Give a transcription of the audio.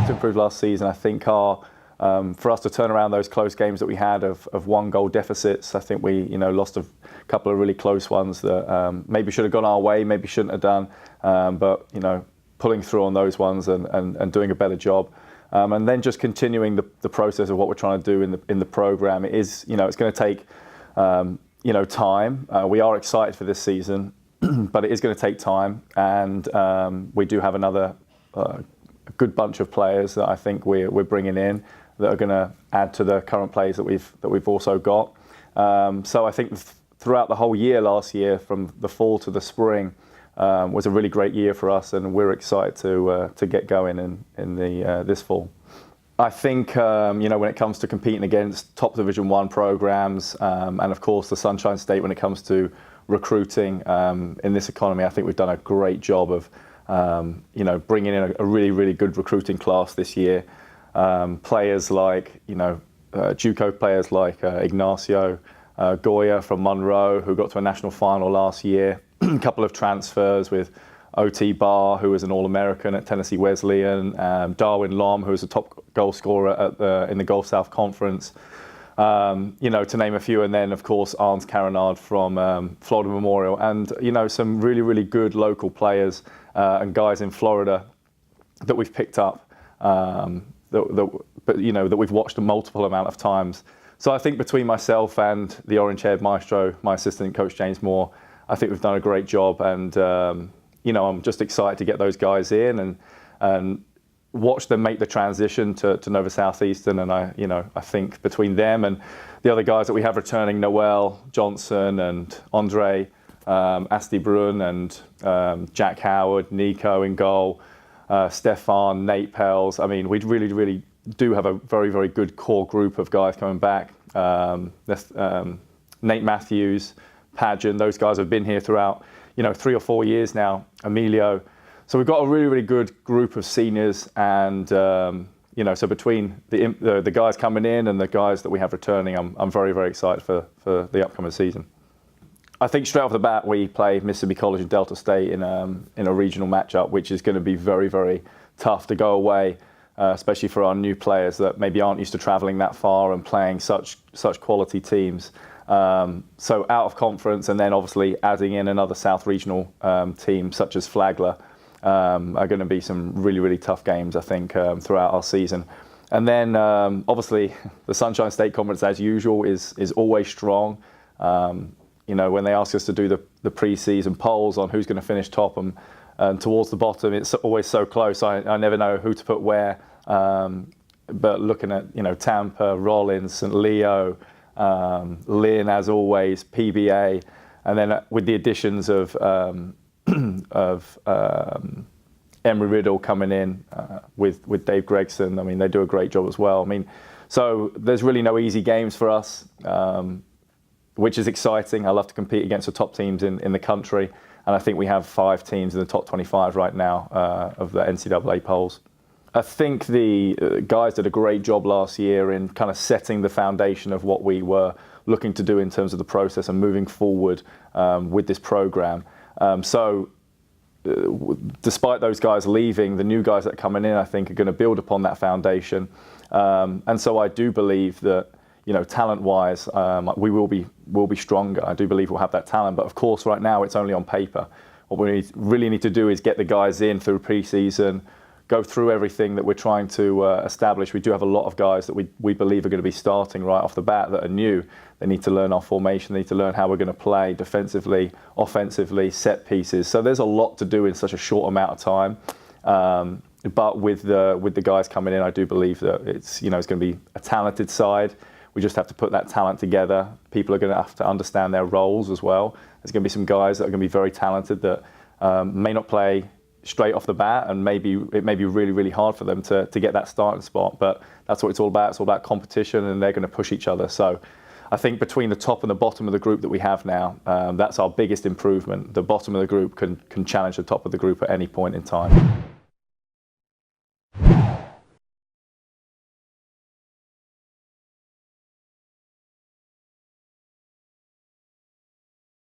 to improve last season, I think, are for us to turn around those close games that we had of 1-goal deficits. I think we, lost a couple of really close ones that maybe should have gone our way, maybe shouldn't have done. But pulling through on those ones and doing a better job. And then just continuing the process of what we're trying to do in the program. It is, it's going to take, time. We are excited for this season, but it is going to take time. And we do have another good bunch of players that I think we're bringing in that are going to add to the current players that we've also got. So I think throughout the whole year last year, from the fall to the spring, was a really great year for us, and we're excited to get going in this fall. I think when it comes to competing against top Division 1 programs, and of course the Sunshine State when it comes to recruiting in this economy, I think we've done a great job of bringing in a really, really good recruiting class this year. Players like JUCO players like Ignacio Goya from Monroe, who got to a national final last year. A couple of transfers with O.T. Barr, who was an All-American at Tennessee Wesleyan, Darwin Lom, who was a top goal scorer in the Gulf South Conference, to name a few. And then, of course, Arns Caronard from Florida Memorial. And, some really, really good local players and guys in Florida that we've picked up, that we've watched a multiple amount of times. So I think between myself and the orange-haired maestro, my assistant coach, James Moore, I think we've done a great job, and I'm just excited to get those guys in and watch them make the transition to Nova Southeastern. And I think between them and the other guys that we have returning, Noel Johnson and Andre Asti Brun and Jack Howard, Nico in goal, Stefan, Nate Pels. I mean, we really, really do have a very, very good core group of guys coming back. Nate Matthews, Pageant, those guys have been here throughout, 3 or 4 years now. Emilio. So we've got a really, really good group of seniors, and so between the guys coming in and the guys that we have returning, I'm very, very excited for the upcoming season. I think straight off the bat we play Mississippi College and Delta State in a regional matchup, which is going to be very, very tough to go away, especially for our new players that maybe aren't used to traveling that far and playing such quality teams. So out of conference, and then obviously adding in another South Regional team such as Flagler are going to be some really, really tough games, I think, throughout our season. And then obviously the Sunshine State Conference, as usual, is always strong. When they ask us to do the pre-season polls on who's going to finish top and towards the bottom, it's always so close. I never know who to put where. But looking at Tampa, Rollins, St. Leo, Lynn, as always, PBA, and then with the additions of Embry-Riddle coming in with Dave Gregson. I mean, they do a great job as well. I mean, so there's really no easy games for us, which is exciting. I love to compete against the top teams in the country, and I think we have 5 teams in the top 25 right now of the NCAA polls. I think the guys did a great job last year in kind of setting the foundation of what we were looking to do in terms of the process and moving forward with this program. So despite those guys leaving, the new guys that are coming in, I think, are going to build upon that foundation. And so I do believe that, talent-wise, we will be stronger. I do believe we'll have that talent. But of course, right now, it's only on paper. What we really need to do is get the guys in through pre-season, go through everything that we're trying to establish. We do have a lot of guys that we believe are going to be starting right off the bat that are new. They need to learn our formation. They need to learn how we're going to play defensively, offensively, set pieces. So there's a lot to do in such a short amount of time. But with the guys coming in, I do believe that it's going to be a talented side. We just have to put that talent together. People are going to have to understand their roles as well. There's going to be some guys that are going to be very talented that may not play straight off the bat, and it may be really, really hard for them to get that starting spot. But that's what it's all about. It's all about competition, and they're going to push each other. So I think between the top and the bottom of the group that we have now, that's our biggest improvement. The bottom of the group can challenge the top of the group at any point in time.